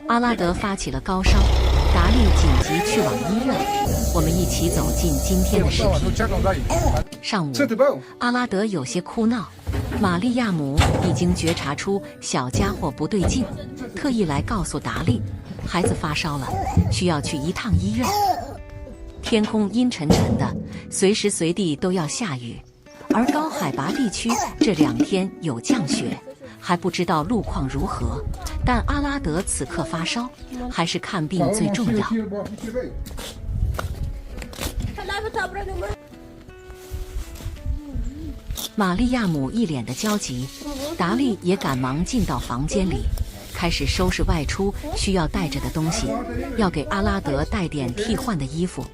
阿拉德发起了高烧，达利紧急去往医院。我们一起走进今天的视频。上午，阿拉德有些哭闹，玛利亚姆已经觉察出小家伙不对劲，特意来告诉达利，孩子发烧了，需要去一趟医院。天空阴沉沉的，随时随地都要下雨，而高海拔地区这2天有降雪，还不知道路况如何。但阿拉德此刻发烧，还是看病最重要。玛利亚姆一脸的焦急，达利也赶忙进到房间里，开始收拾外出需要带着的东西，要给阿拉德带点替换的衣服。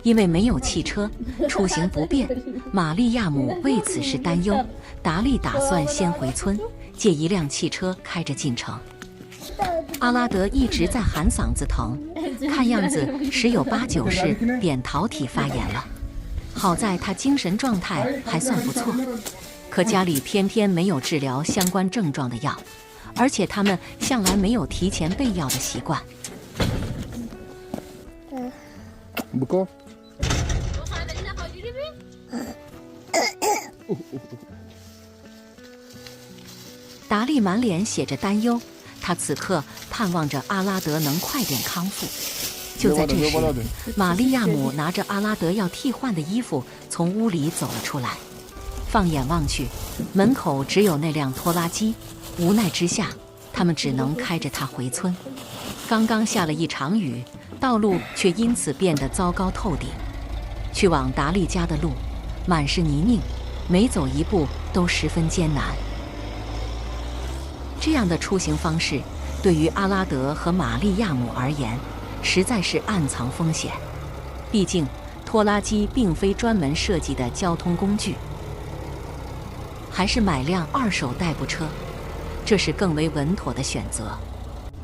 因为没有汽车，出行不便，玛利亚姆为此事担忧。达利打算先回村，借一辆汽车开着进城。阿拉德一直在喊嗓子疼，看样子十有八九是扁桃体发炎了。好在他精神状态还算不错，可家里偏偏没有治疗相关症状的药，而且他们向来没有提前备药的习惯。不够。达利满脸写着担忧，他此刻盼望着阿拉德能快点康复。就在这时，玛利亚姆拿着阿拉德要替换的衣服从屋里走了出来。放眼望去，门口只有那辆拖拉机，无奈之下，他们只能开着它回村。刚刚下了一场雨，道路却因此变得糟糕透顶。去往达利家的路满是泥泞，每走一步都十分艰难。这样的出行方式对于阿拉德和玛利亚姆而言实在是暗藏风险，毕竟拖拉机并非专门设计的交通工具，还是买辆2手代步车，这是更为稳妥的选择。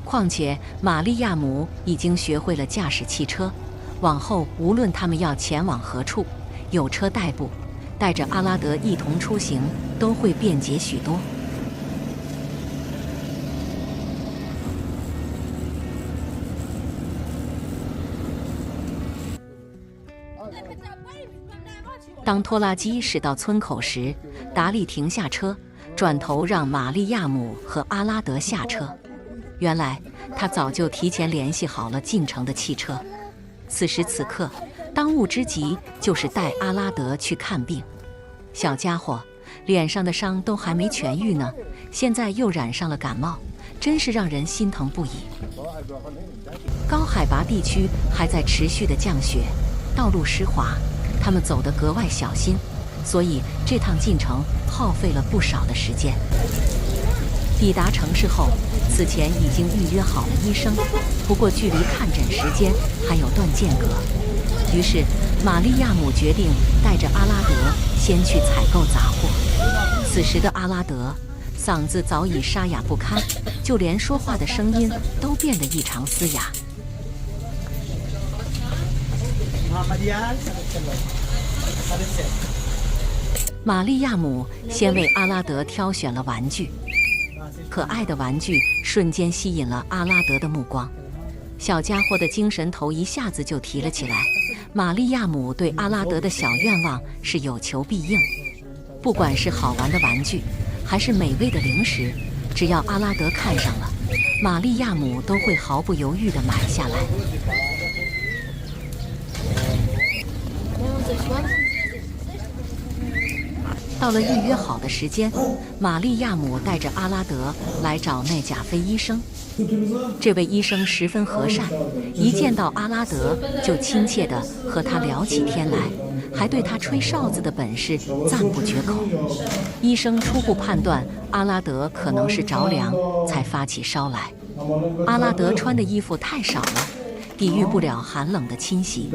况且玛利亚姆已经学会了驾驶汽车，往后无论他们要前往何处，有车代步，带着阿拉德一同出行都会便捷许多。当拖拉机驶到村口时，达利停下车，转头让玛利亚姆和阿拉德下车。原来他早就提前联系好了进城的汽车。此时此刻，当务之急就是带阿拉德去看病。小家伙脸上的伤都还没痊愈呢，现在又染上了感冒，真是让人心疼不已。高海拔地区还在持续的降雪，道路湿滑，他们走得格外小心，所以这趟进城耗费了不少的时间。抵达城市后，此前已经预约好了医生，不过距离看诊时间还有段间隔。于是玛利亚姆决定带着阿拉德先去采购杂货。此时的阿拉德嗓子早已沙哑不堪，就连说话的声音都变得异常嘶哑。玛利亚姆先为阿拉德挑选了玩具，可爱的玩具瞬间吸引了阿拉德的目光。小家伙的精神头一下子就提了起来。玛利亚姆对阿拉德的小愿望是有求必应，不管是好玩的玩具，还是美味的零食，只要阿拉德看上了，玛利亚姆都会毫不犹豫地买下来。到了预约好的时间，玛利亚姆带着阿拉德来找那贾菲医生。这位医生十分和善，一见到阿拉德就亲切地和他聊起天来，还对他吹哨子的本事赞不绝口。医生初步判断阿拉德可能是着凉才发起烧来。阿拉德穿的衣服太少了，抵御不了寒冷的侵袭。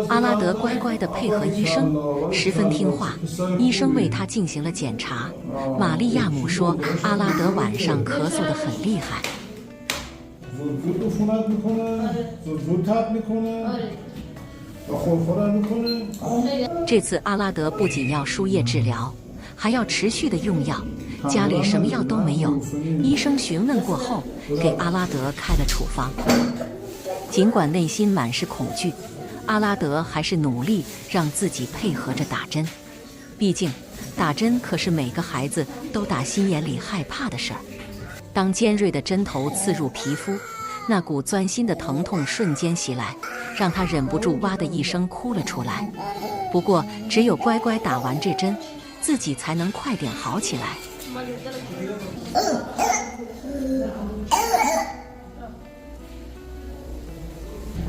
阿拉德乖乖地配合医生，十分听话。医生为他进行了检查。玛利亚姆说，阿拉德晚上咳嗽得很厉害。这次阿拉德不仅要输液治疗，还要持续的用药，家里什么药都没有。医生询问过后，给阿拉德开了处方。尽管内心满是恐惧，阿拉德还是努力让自己配合着打针。毕竟，打针可是每个孩子都打心眼里害怕的事儿。当尖锐的针头刺入皮肤，那股钻心的疼痛瞬间袭来，让他忍不住哇的一声哭了出来。不过，只有乖乖打完这针，自己才能快点好起来。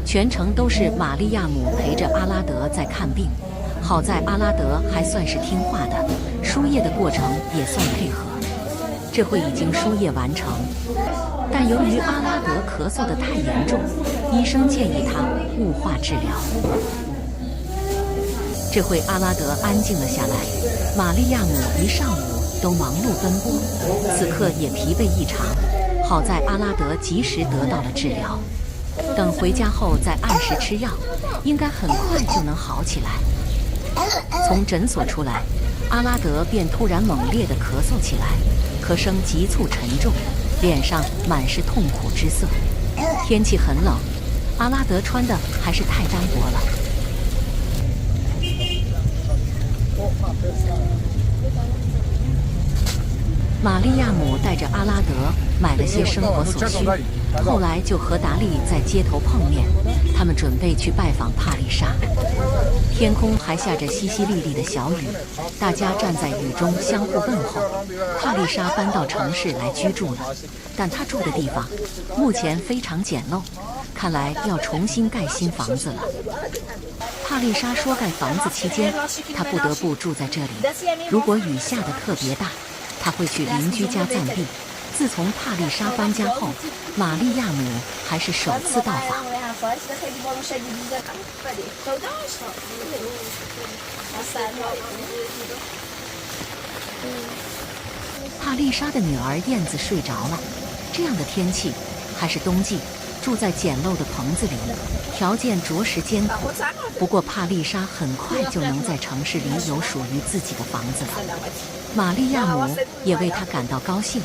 全程都是玛利亚姆陪着阿拉德在看病，好在阿拉德还算是听话的，输液的过程也算配合。这会已经输液完成，但由于阿拉德咳嗽得太严重，医生建议他雾化治疗。这会阿拉德安静了下来，玛利亚姆一上午都忙碌奔波，此刻也疲惫异常。好在阿拉德及时得到了治疗，等回家后再按时吃药，应该很快就能好起来。从诊所出来，阿拉德便突然猛烈地咳嗽起来，咳声急促沉重，脸上满是痛苦之色。天气很冷，阿拉德穿的还是太单薄了。玛利亚姆带着阿拉德买了些生活所需，后来就和达利在街头碰面，他们准备去拜访帕丽莎。天空还下着淅淅沥沥的小雨，大家站在雨中相互问候。帕丽莎搬到城市来居住了，但她住的地方目前非常简陋，看来要重新盖新房子了。帕丽莎说，盖房子期间，她不得不住在这里。如果雨下得特别大，她会去邻居家暂避。自从帕丽莎搬家后，玛利亚姆还是首次到访。帕丽莎的女儿燕子睡着了。这样的天气，还是冬季，住在简陋的棚子里，条件着实艰苦。不过帕丽莎很快就能在城市里有属于自己的房子了。玛利亚姆也为她感到高兴。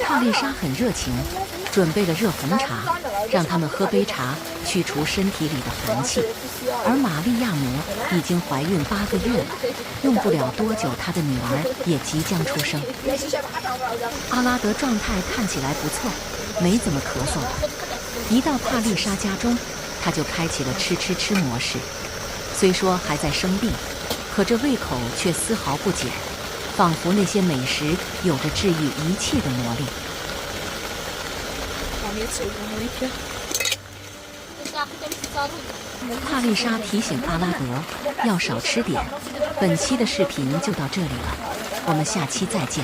帕丽莎很热情，准备了热红茶，让他们喝杯茶，去除身体里的寒气。而玛利亚姆已经怀孕8个月了，用不了多久，她的女儿也即将出生。阿拉德状态看起来不错，没怎么咳嗽了。一到帕丽莎家中，他就开启了吃模式。虽说还在生病，可这胃口却丝毫不减。仿佛那些美食有着治愈一切的魔力。帕丽莎提醒阿拉德要少吃点。本期的视频就到这里了，我们下期再见。